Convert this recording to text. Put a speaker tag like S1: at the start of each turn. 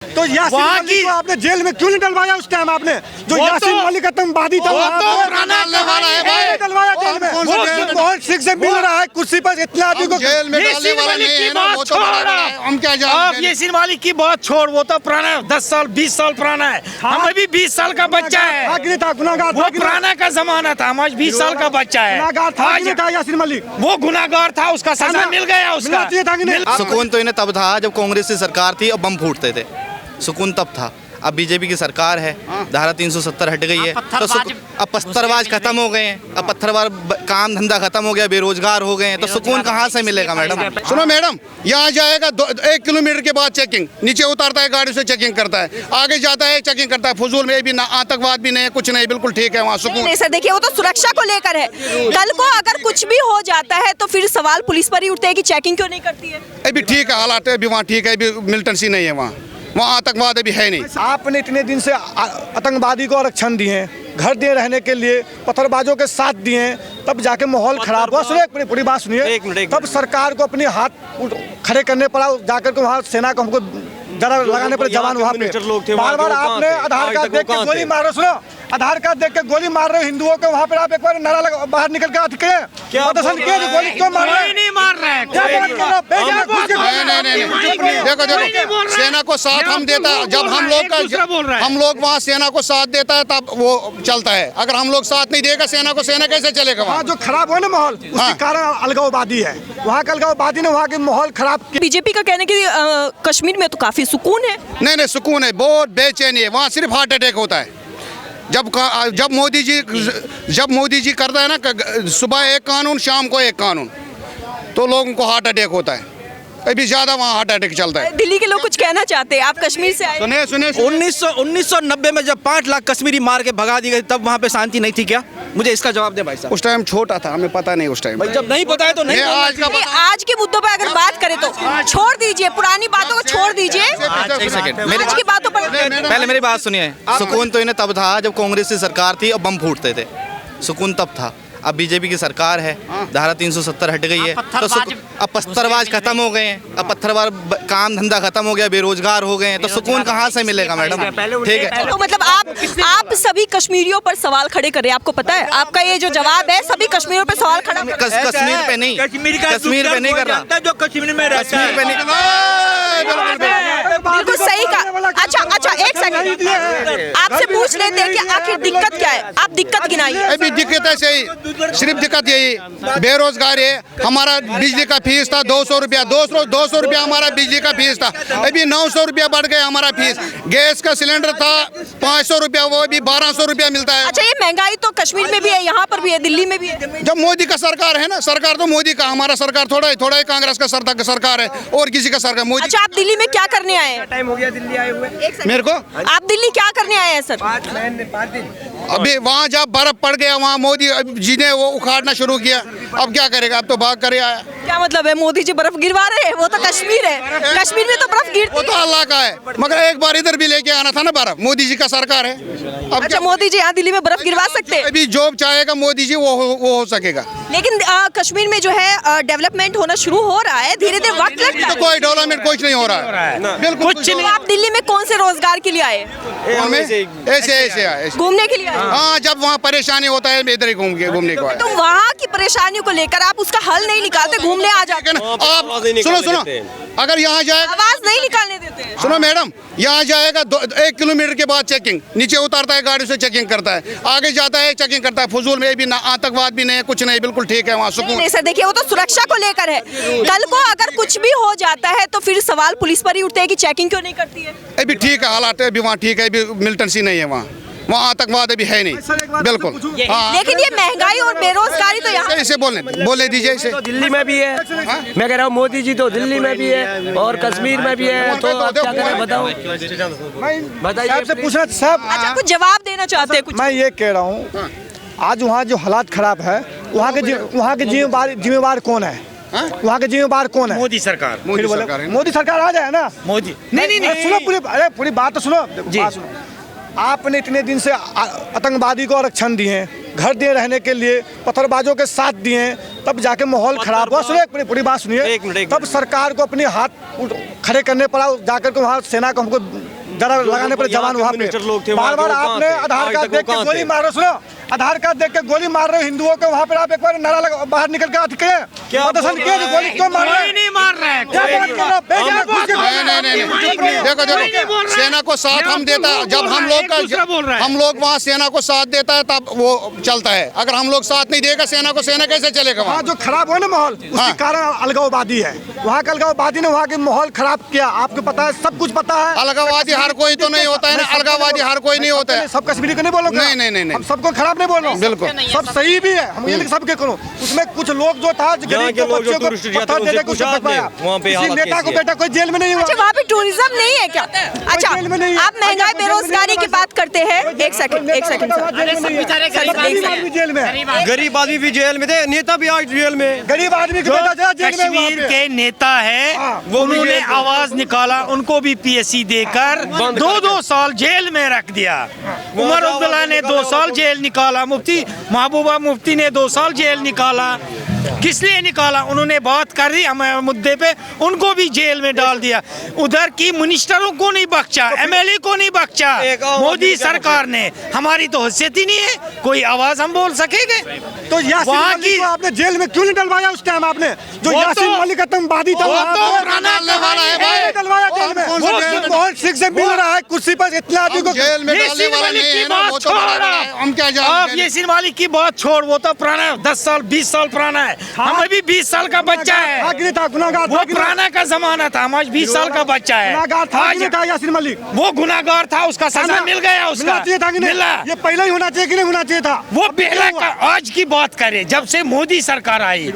S1: तो यासीन मलिक को आपने जेल में क्यों नहीं डलवाया उस टाइम आपने? जो यासीन मलिक आतंकवादी था
S2: डालने वाला है भाई,
S1: डलवाया जेल में। मनमोहन सिंह से मिल रहा है कुर्सी पर, इतना आदमी को
S2: जेल में डालने वाला नहीं है ना, वो तो बड़ा है। हम क्या
S3: आप
S2: जानते हैं?
S3: यासीन मलिक की बात छोड़, वो तो पुराना है, 10 साल 20 साल पुराना है। हम अभी 20 साल का बच्चा है,
S1: था गुनाहगार
S3: वो पुराना का जमाना था। हम आज 20 साल का बच्चा है।
S1: गुनाहगार था कि नहीं था यासीन मलिक?
S3: वो गुनाहगार था, उसका सजा मिल गया उसका।
S4: सुकून तो इन्हें तब था जब कांग्रेस की सरकार थी और बम फूटते थे, सुकून तब था। अब बीजेपी की सरकार है, धारा 370 हट गई है, तो अब पत्थरबाज खत्म हो गए हैं, अब पत्थरबाज काम धंधा खत्म हो गया, बेरोजगार हो गए हैं, तो सुकून कहाँ से मिलेगा मैडम?
S2: सुनो मैडम, यहाँ जाएगा 1 किलोमीटर के बाद चेकिंग, नीचे उतारता है गाड़ी से चेकिंग करता है, आगे जाता है चेकिंग करता है। फजूल में भी ना आतंकवाद भी नहीं है, कुछ नहीं, बिल्कुल ठीक है वहाँ सुकून।
S5: नहीं सर, देखिए वो तो सुरक्षा को लेकर है। कल को अगर कुछ भी हो जाता है तो फिर सवाल पुलिस पर ही उठते हैं कि चेकिंग क्यों नहीं करती है।
S2: अभी ठीक है हालात है, अभी वहाँ ठीक है, अभी मिलिटेंसी नहीं है वहाँ आतंकवाद अभी है नहीं।
S1: आपने इतने दिन से आतंकवादी को आरक्षण दिए हैं, घर दिए रहने के लिए, पत्थरबाजों के साथ दिए हैं, तब जाके माहौल खराब हुआ। सुनिए पूरी बात सुनिए। तब सरकार को अपने हाथ खड़े करने पड़ा, जाकर के वहाँ सेना को हमको जरा लगाने पड़े जवान वहाँ पे। बार बार आपने आधार कार्ड देख के गोली मार रहे हो। सुनो, आधार कार्ड देख के गोली मार रहे हो हिंदुओं को, वहाँ पे आप एक बार नारा लगा, बाहर निकल के प्रदर्शन किए, गोली क्यों मार रहे हैं?
S3: नहीं मार रहा है,
S2: देखो सेना को साथ हम देता है, जब हम लोग वहाँ सेना को साथ देता है तब वो चलता है। अगर हम लोग साथ नहीं देगा सेना को, सेना कैसे चलेगा वहाँ?
S1: जो खराब हुआ ना माहौल, उसके कारण अलगाववादी है, वहाँ का अलगाववादी ने वहाँ के माहौल खराब।
S5: बीजेपी का कहने की कश्मीर में तो काफी सुकून है।
S2: नहीं सुकून है, बहुत बेचैनी है वहाँ, सिर्फ हार्ट अटैक होता है। जब मोदी जी करता है ना, सुबह एक कानून शाम को एक कानून, तो लोगों को हार्ट अटैक होता है। अभी ज्यादा वहाँ हार्ट अटैक चलता है।
S5: दिल्ली के लोग कुछ कहना चाहते हैं, आप कश्मीर से आए।
S2: सुनिए
S6: 1990 में जब 5 लाख कश्मीरी मार के भगा दी गई, तब वहाँ पे शांति नहीं थी क्या? मुझे इसका जवाब दे भाई साहब।
S2: उस टाइम छोटा था, हमें पता नहीं उस टाइम।
S6: जब नहीं पता है तो नहीं।
S5: आज के मुद्दों पर अगर बात करें तो छोड़ दीजिए, पुरानी बातों को छोड़ दीजिए,
S4: एक सेकंड,
S5: आज की बातों पर
S4: पहले मेरी बात सुनिए। सुकून तो इन्हें तब था जब कांग्रेस की सरकार थी और बम फूटते थे, सुकून तब था। अब बीजेपी की सरकार है, धारा 370 हट गई है, तो अब पत्थरबाज खत्म हो गए हैं, अब पत्थरबाज काम धंधा खत्म हो गया, बेरोजगार हो गए हैं, तो सुकून कहाँ से मिलेगा मैडम? ठीक है,
S5: तो मतलब आप सभी कश्मीरियों पर सवाल खड़े कर रहे हैं। आपको पता है आपका ये जो जवाब है, सभी कश्मीरियों पर सवाल खड़ा कर रहे हैं।
S4: कश्मीर पे नहीं, कश्मीर पे नहीं कर रहा,
S6: जो कश्मीर में
S4: कश्मीर पे नहीं।
S5: बिल्कुल सही कहा। अच्छा एक सेकंड, आपसे पूछ लेते हैं कि आखिर दिक्कत क्या है, आप दिक्कत गिनाइए।
S2: अभी दिक्कत है सही, सिर्फ दिक्कत यही बेरोजगारी है। हमारा बिजली का फीस था 200 रुपया, 200 रुपया हमारा बिजली का फीस था, अभी 900 रुपया बढ़ गया हमारा फीस। गैस का सिलेंडर था 500 रुपया, वो अभी 1200 रुपया मिलता है।
S5: अच्छा, ये महंगाई तो कश्मीर में भी है, यहाँ पर भी है, दिल्ली में भी है।
S2: जब मोदी का सरकार है ना, सरकार तो मोदी का, हमारा सरकार थोड़ा ही कांग्रेस का सरकार है, और किसी का सरकार मोदी।
S5: अच्छा, आप दिल्ली में क्या करने आए हैं?
S6: टाइम हो गया दिल्ली आए हुए।
S2: मेरे को
S5: आप दिल्ली क्या करने आए हैं सर?
S6: 5 दिन।
S2: अभी वहाँ जब बर्फ पड़ गया, वहाँ मोदी जी ने वो उखाड़ना शुरू किया, अब क्या करेगा? अब तो भाग कर आया।
S5: क्या मतलब है, मोदी जी बर्फ गिरवा रहे हैं? वो तो कश्मीर है, कश्मीर में तो बर्फ गिरती
S2: वो तो अल्लाह का है, मगर एक बार इधर भी लेके आना था ना बर्फ, मोदी जी का सरकार है। अब
S5: अच्छा, मोदी जी यहाँ दिल्ली में बर्फ गिरवा सकते हैं?
S2: अभी जॉब चाहेगा मोदी जी, वो हो सकेगा।
S5: लेकिन कश्मीर में जो है डेवलपमेंट होना शुरू हो रहा है, धीरे धीरे वक्त लगता है।
S2: तो कोई डेवलपमेंट कुछ नहीं हो रहा है, बिल्कुल कुछ नहीं।
S5: आप दिल्ली में कौन से रोजगार के लिए आए?
S2: ऐसे
S5: घूमने के लिए आए?
S2: हाँ, जब वहाँ परेशानी होता है इधर ही घूमने को।
S5: तो वहाँ की परेशानियों को लेकर आप उसका हल नहीं निकालते, घूमने आ जाते हैं।
S2: आप सुनो, अगर यहाँ जाएगा,
S5: आवाज नहीं निकालने देते हैं।
S2: सुनो मैडम, यहाँ जाएगा 1 किलोमीटर के बाद चेकिंग, नीचे उतारता है गाड़ी से चेकिंग करता है, आगे जाता है चेकिंग करता है। फजूल में भी ना आतंकवाद भी नहीं है, कुछ नहीं, बिल्कुल ठीक है वहाँ सुकून।
S5: नहीं सर, देखिए वो तो सुरक्षा को लेकर है। कल को अगर कुछ भी हो जाता है तो फिर सवाल पुलिस पर ही उठते हैं कि चेकिंग क्यों नहीं करती है।
S2: अभी ठीक है हालात है, अभी वहाँ ठीक है, अभी मिलिटेंसी नहीं है वहाँ आतंकवाद अभी है नहीं, बिल्कुल। हाँ,
S5: लेकिन ये महंगाई और बेरोजगारी तो यहाँ
S2: इसे बोले दीजिए इसे।
S6: तो दिल्ली में भी है, मैं कह रहा हूँ मोदी जी तो दिल्ली में भी है और कश्मीर में भी है, तो आप क्या करें बताओ? बताइए।
S1: आपसे पूछना सब।
S5: अच्छा, कुछ जवाब देना चाहते हैं? कुछ
S1: मैं ये कह रहा हूँ, आज वहाँ जो हालात खराब है, वहाँ के जिम्मेवार कौन है? वहाँ के जिम्मेवार कौन है?
S3: मोदी सरकार।
S1: मोदी सरकार आ जाए ना।
S3: मोदी नहीं
S1: सुनो, पूरी बात तो सुनो। आपने इतने दिन से आतंकवादी को आरक्षण दिए हैं, घर दिए रहने के लिए, पत्थरबाजों के साथ दिए हैं, तब जाके माहौल खराब हुआ। सुनिए पूरी बात सुनिए। तब सरकार को अपने हाथ खड़े करने पड़ा, जाकर के वहाँ सेना को हमको जरा लगाने पर जवान वहाँ पे बार बार आपने आधार कार्ड देख के गोली मार रहे। सुनो, आधार कार्ड देख के गोली मार रहे हो हिंदुओं को, वहाँ पर आप एक बार नारा लगा बाहर निकल के अटके प्रदर्शन किए, गोली क्यों मार रहे हैं?
S3: नहीं मार रहे हैं,
S1: क्या बात कर रहे हो?
S2: नहीं, देखो सेना को साथ हम देता है, जब हम लोग वहाँ सेना को साथ देता है तब वो चलता है। अगर हम लोग साथ नहीं देगा सेना को, सेना कैसे चलेगा?
S1: वहाँ जो खराब हो ना माहौल, उसके कारण अलगाववादी है। वहाँ का अलगाववादी ने वहाँ के माहौल खराब किया, आपको पता है, सब कुछ पता है।
S2: अलगाववादी हर कोई तो नहीं होता है ना, अलगाववादी हर कोई नहीं होता है।
S1: सब कश्मीरी को नहीं बोलोगे?
S2: नहीं,
S1: हम सबको खराब नहीं बोल रहे हैं,
S2: बिल्कुल
S1: सब सही भी है, हम ये सबके करो। उसमें कुछ लोग जो था गरीब के बच्चों को पत्थर दे के उसे पकड़ाया, किसी नेता को बेटा कोई जेल में नहीं हुआ।
S5: अच्छा, वहाँ पे टूरिज्म नहीं है क्या? अच्छा, आप महंगाई बेरोजगारी की बात करते हैं। एक सेकंड
S1: जेल में,
S6: गरीब आदमी भी जेल में थे, नेता भी आज जेल में।
S1: गरीब आदमी को बेटा जेल में।
S3: कश्मीर के नेता है, उन्होंने आवाज निकाला, उनको भी पीएससी देकर 2-2 साल जेल में रख दिया। उमर अब्दुल्ला ने 2 साल जेल निकाला, मुफ्ती महबूबा मुफ्ती ने 2 साल जेल निकाला। किस लिए निकाला? उन्होंने बात कर दी हमारे मुद्दे पे, उनको भी जेल में डाल दिया। उधर की मिनिस्टरों को नहीं बख्शा, एमएलए को नहीं बख्शा। मोदी सरकार ने, हमारी तो हैसियत ही नहीं है, कोई आवाज हम बोल सकेंगे?
S1: तो यासीन
S3: वहाँ
S1: मलिक को आपने जेल में क्यों नहीं डलवाया उस टाइम? आपने जो यासीन मलिक आतंकवादी था, डलवाया जेल में। मोहन सिंह से मिल रहा है कुर्सी पर, इतना आदमी को
S2: जेल में डालने वाला नहीं है ना, वो तो हम क्या
S3: आप यासीन मलिक की बात छोड़, वो तो पुराना 10 साल 20 साल पुराना है। हम अभी 20 साल का बच्चा है, वो पुराना का जमाना था, हम आज 20 साल का बच्चा है।
S1: यासीन मलिक
S3: वो गुनाहगार था, उसका सजा मिल गया, उसका मिला।
S1: ये पहले ही होना चाहिए कि नहीं होना चाहिए था?
S3: वो पहले का, आज की बात करें, जब से मोदी सरकार आई